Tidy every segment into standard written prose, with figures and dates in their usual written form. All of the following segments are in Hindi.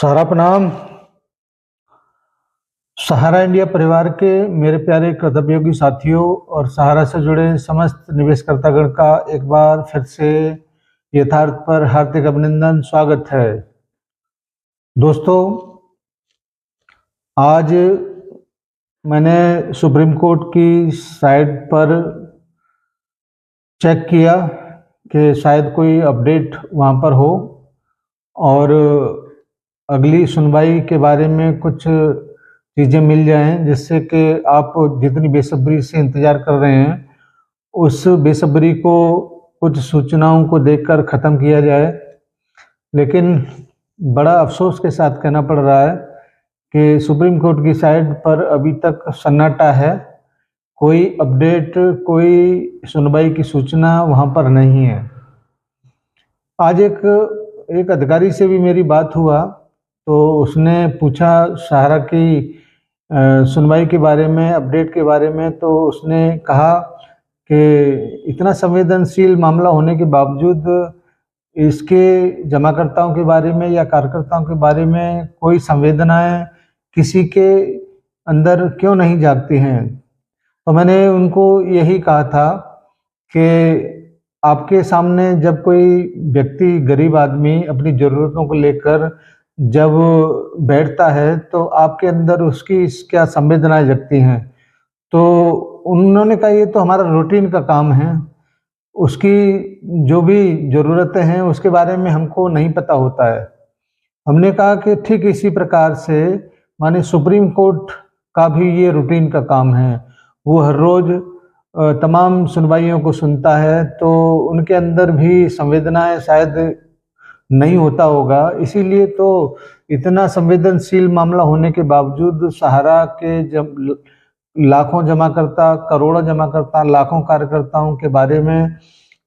सारा प्रणाम। सहारा इंडिया परिवार के मेरे प्यारे कर्तव्योगी साथियों और सहारा से जुड़े समस्त निवेशकर्तागण का एक बार फिर से यथार्थ पर हार्दिक अभिनंदन, स्वागत है। दोस्तों, आज मैंने सुप्रीम कोर्ट की साइट पर चेक किया कि शायद कोई अपडेट वहाँ पर हो और अगली सुनवाई के बारे में कुछ चीज़ें मिल जाएं, जिससे कि आप जितनी बेसब्री से इंतज़ार कर रहे हैं उस बेसब्री को कुछ सूचनाओं को देखकर ख़त्म किया जाए। लेकिन बड़ा अफसोस के साथ कहना पड़ रहा है कि सुप्रीम कोर्ट की साइट पर अभी तक सन्नाटा है, कोई अपडेट, कोई सुनवाई की सूचना वहाँ पर नहीं है। आज एक अधिकारी से भी मेरी बात हुआ तो उसने पूछा सहारा की सुनवाई के बारे में, अपडेट के बारे में, तो उसने कहा कि इतना संवेदनशील मामला होने के बावजूद इसके जमाकर्ताओं के बारे में या कार्यकर्ताओं के बारे में कोई संवेदनाएं किसी के अंदर क्यों नहीं जागती हैं। तो मैंने उनको यही कहा था कि आपके सामने जब कोई व्यक्ति, गरीब आदमी अपनी ज़रूरतों को लेकर जब बैठता है तो आपके अंदर उसकी क्या संवेदनाएं जगती हैं। तो उन्होंने कहा ये तो हमारा रूटीन का काम है, उसकी जो भी ज़रूरतें हैं उसके बारे में हमको नहीं पता होता है। हमने कहा कि ठीक इसी प्रकार से माने सुप्रीम कोर्ट का भी ये रूटीन का काम है, वो हर रोज़ तमाम सुनवाइयों को सुनता है, तो उनके अंदर भी संवेदनाएं शायद नहीं होता होगा। इसीलिए तो इतना संवेदनशील मामला होने के बावजूद सहारा के जब लाखों जमाकर्ता, करोड़ों जमाकर्ता, लाखों कार्यकर्ताओं के बारे में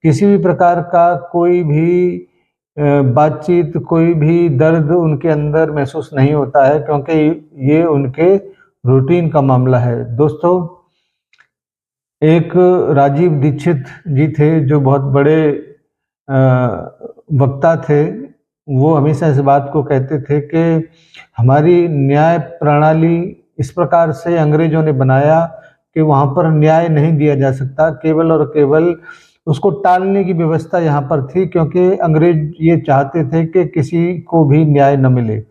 किसी भी प्रकार का कोई भी बातचीत, कोई भी दर्द उनके अंदर महसूस नहीं होता है, क्योंकि ये उनके रूटीन का मामला है। दोस्तों, एक राजीव दीक्षित जी थे जो बहुत बड़े वक्ता थे। वो हमेशा इस बात को कहते थे कि हमारी न्याय प्रणाली इस प्रकार से अंग्रेजों ने बनाया कि वहाँ पर न्याय नहीं दिया जा सकता, केवल और केवल उसको टालने की व्यवस्था यहाँ पर थी, क्योंकि अंग्रेज ये चाहते थे कि किसी को भी न्याय न मिले,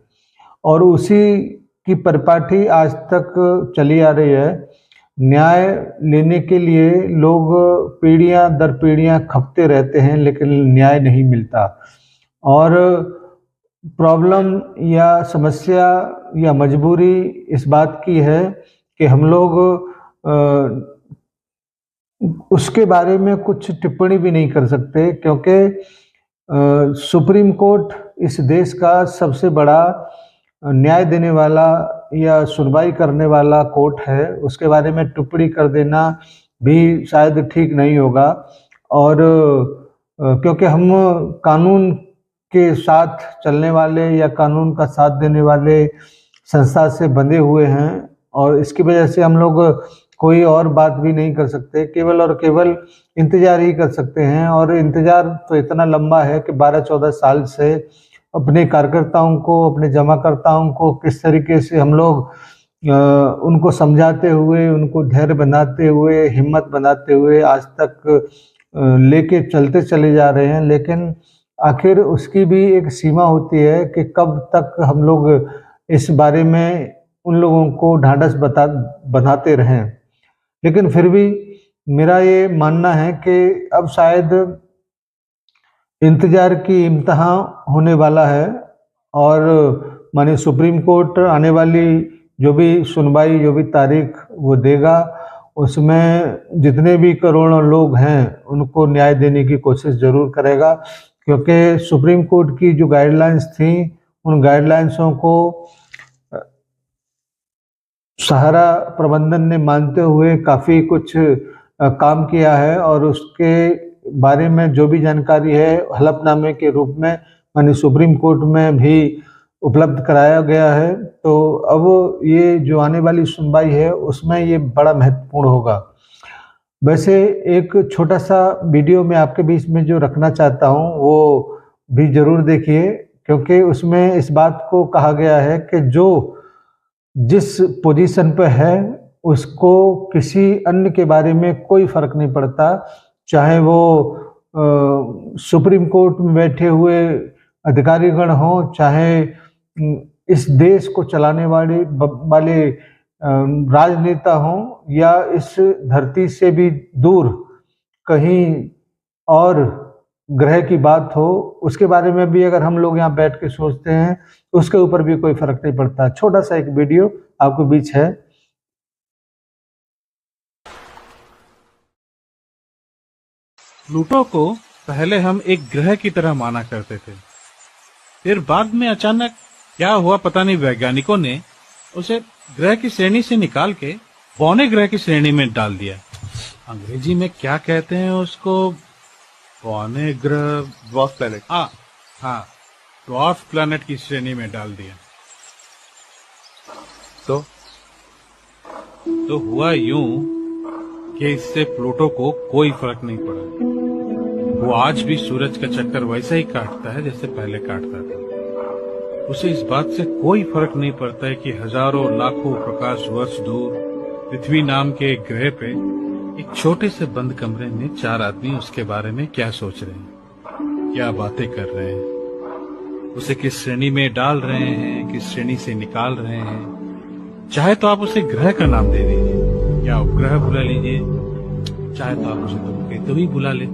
और उसी की परिपाटी आज तक चली आ रही है। न्याय लेने के लिए लोग पीढ़ियां दर पीढ़ियां खपते रहते हैं, लेकिन न्याय नहीं मिलता। और प्रॉब्लम या समस्या या मजबूरी इस बात की है कि हम लोग उसके बारे में कुछ टिप्पणी भी नहीं कर सकते, क्योंकि सुप्रीम कोर्ट इस देश का सबसे बड़ा न्याय देने वाला या सुनवाई करने वाला कोर्ट है। उसके बारे में टिप्पणी कर देना भी शायद ठीक नहीं होगा, और क्योंकि हम कानून के साथ चलने वाले या कानून का साथ देने वाले संस्था से बंधे हुए हैं, और इसकी वजह से हम लोग कोई और बात भी नहीं कर सकते, केवल और केवल इंतज़ार ही कर सकते हैं। और इंतज़ार तो इतना लंबा है कि 12-14 साल से अपने कार्यकर्ताओं को, अपने जमाकर्ताओं को किस तरीके से हम लोग उनको समझाते हुए, उनको धैर्य बनाते हुए, हिम्मत बनाते हुए आज तक लेके चलते चले जा रहे हैं। लेकिन आखिर उसकी भी एक सीमा होती है कि कब तक हम लोग इस बारे में उन लोगों को ढांढस बनाते रहें। लेकिन फिर भी मेरा ये मानना है कि अब शायद इंतज़ार की इम्तिहान होने वाला है, और माने सुप्रीम कोर्ट आने वाली जो भी सुनवाई, जो भी तारीख वो देगा, उसमें जितने भी करोड़ों लोग हैं उनको न्याय देने की कोशिश ज़रूर करेगा, क्योंकि सुप्रीम कोर्ट की जो गाइडलाइंस थी उन गाइडलाइंसों को सहारा प्रबंधन ने मानते हुए काफ़ी कुछ काम किया है, और उसके बारे में जो भी जानकारी है हलफनामे के रूप में माने सुप्रीम कोर्ट में भी उपलब्ध कराया गया है। तो अब ये जो आने वाली सुनवाई है उसमें ये बड़ा महत्वपूर्ण होगा। वैसे एक छोटा सा वीडियो मैं आपके बीच में जो रखना चाहता हूँ वो भी ज़रूर देखिए, क्योंकि उसमें इस बात को कहा गया है कि जो जिस पोजीशन पे है उसको किसी अन्य के बारे में कोई फर्क नहीं पड़ता, चाहे वो सुप्रीम कोर्ट में बैठे हुए अधिकारीगण हों, चाहे इस देश को चलाने वाले राजनेता हों, या इस धरती से भी दूर कहीं और ग्रह की बात हो, उसके बारे में भी अगर हम लोग यहाँ बैठ के सोचते हैं तो उसके ऊपर भी कोई फर्क नहीं पड़ता। छोटा सा एक वीडियो आपके बीच है। प्लूटो को पहले हम एक ग्रह की तरह माना करते थे, फिर बाद में अचानक क्या हुआ पता नहीं, वैज्ञानिकों ने उसे ग्रह की श्रेणी से निकाल के बौने ग्रह की श्रेणी में डाल दिया। अंग्रेजी में क्या कहते हैं उसको, बौने ग्रह, ड्वार्फ प्लैनेट। हाँ, ड्वार्फ प्लैनेट की श्रेणी में डाल दिया। तो हुआ यूं कि इससे प्लूटो को कोई फर्क नहीं पड़ा। वो आज भी सूरज का चक्कर वैसा ही काटता है जैसे पहले काटता था। उसे इस बात से कोई फर्क नहीं पड़ता है कि हजारों लाखों प्रकाश वर्ष दूर पृथ्वी नाम के एक ग्रह पे एक छोटे से बंद कमरे में 4 आदमी उसके बारे में क्या सोच रहे हैं, क्या बातें कर रहे हैं, उसे किस श्रेणी में डाल रहे हैं, किस श्रेणी से निकाल रहे हैं। चाहे तो आप उसे ग्रह का नाम दे दीजिए या उपग्रह बुला लीजिए, चाहे तो आप उसे धूमकेतु ही बुला ले,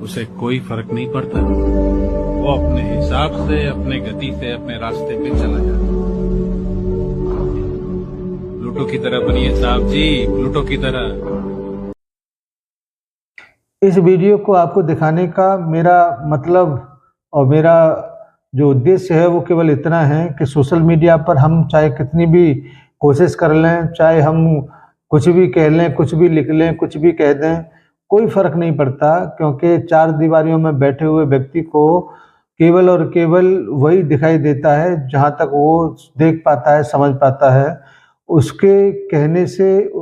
उसे कोई फर्क नहीं पड़ता। वो अपने हिसाब से, अपने गति से अपने रास्ते पे चला जाता है। प्लूटो की तरह बनिए साहब जी, प्लूटो की तरह। इस वीडियो को आपको दिखाने का मेरा मतलब और मेरा जो उद्देश्य है वो केवल इतना है कि सोशल मीडिया पर हम चाहे कितनी भी कोशिश कर लें, चाहे हम कुछ भी कह लें, कुछ भी लिख लें, कुछ भी कह दें, कोई फर्क नहीं पड़ता, क्योंकि 4 दीवारियों में बैठे हुए व्यक्ति को केवल और केवल वही दिखाई देता है जहाँ तक वो देख पाता है, समझ पाता है। उसके कहने से,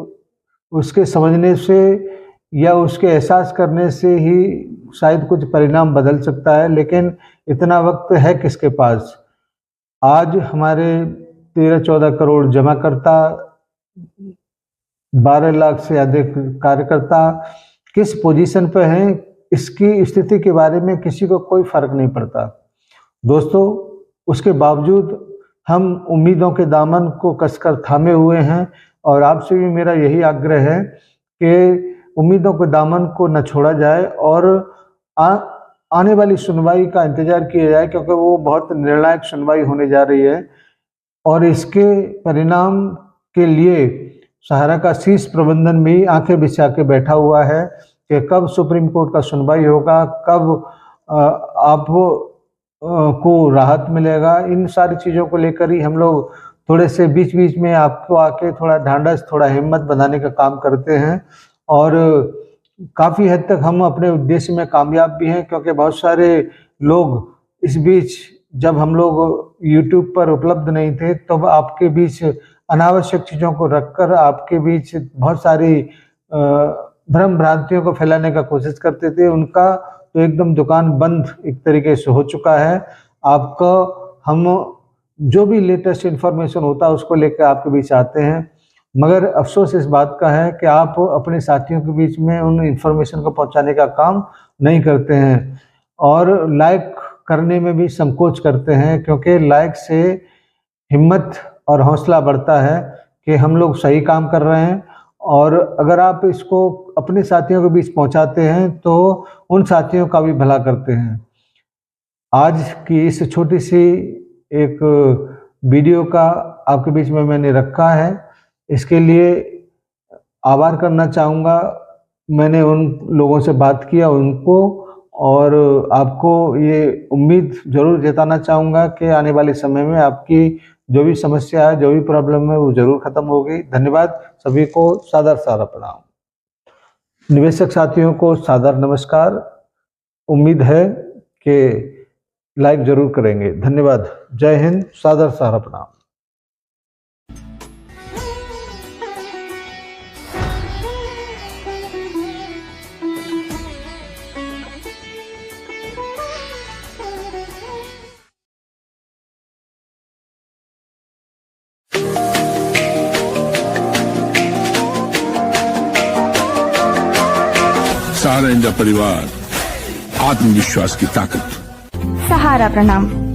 उसके समझने से या उसके एहसास करने से ही शायद कुछ परिणाम बदल सकता है, लेकिन इतना वक्त है किसके पास। आज हमारे 13-14 करोड़ जमाकर्ता, 12 लाख से अधिक कार्यकर्ता किस पोजीशन पे हैं, इसकी स्थिति के बारे में किसी को कोई फर्क नहीं पड़ता। दोस्तों, उसके बावजूद हम उम्मीदों के दामन को कसकर थामे हुए हैं, और आपसे भी मेरा यही आग्रह है कि उम्मीदों के दामन को न छोड़ा जाए और आने वाली सुनवाई का इंतजार किया जाए, क्योंकि वो बहुत निर्णायक सुनवाई होने जा रही है। और इसके परिणाम के लिए सहारा का शीर्ष प्रबंधन भी आंखें बिछा के बैठा हुआ है कि कब सुप्रीम कोर्ट का सुनवाई होगा, कब आप को राहत मिलेगा। इन सारी चीज़ों को लेकर ही हम लोग थोड़े से बीच बीच में आपको आके थोड़ा ढांढस, थोड़ा हिम्मत बनाने का काम करते हैं, और काफ़ी हद तक हम अपने उद्देश्य में कामयाब भी हैं, क्योंकि बहुत सारे लोग इस बीच, जब हम लोग YouTube पर उपलब्ध नहीं थे, तब आपके बीच अनावश्यक चीज़ों को रखकर आपके बीच बहुत सारी भ्रम भ्रांतियों को फैलाने का कोशिश करते थे। उनका तो एकदम दुकान बंद एक तरीके से हो चुका है। आपको हम जो भी लेटेस्ट इन्फॉर्मेशन होता है उसको लेकर आपके बीच आते हैं, मगर अफसोस इस बात का है कि आप अपने साथियों के बीच में उन इन्फॉर्मेशन को पहुंचाने का काम नहीं करते हैं, और लाइक करने में भी संकोच करते हैं, क्योंकि लाइक से हिम्मत और हौसला बढ़ता है कि हम लोग सही काम कर रहे हैं। और अगर आप इसको अपने साथियों के बीच पहुंचाते हैं तो उन साथियों का भी भला करते हैं। आज की इस छोटी सी एक वीडियो का आपके बीच में मैंने रखा है, इसके लिए आभार करना चाहूँगा। मैंने उन लोगों से बात किया उनको, और आपको ये उम्मीद ज़रूर जताना चाहूँगा कि आने वाले समय में आपकी जो भी समस्या है, जो भी प्रॉब्लम है, वो ज़रूर ख़त्म होगी। धन्यवाद। सभी को सादर सारा प्रणाम। निवेशक साथियों को सादर नमस्कार। उम्मीद है कि लाइक ज़रूर करेंगे। धन्यवाद। जय हिंद। सादर सारा प्रणाम। राजेंद्र परिवार, आत्मविश्वास की ताकत। सहारा प्रणाम।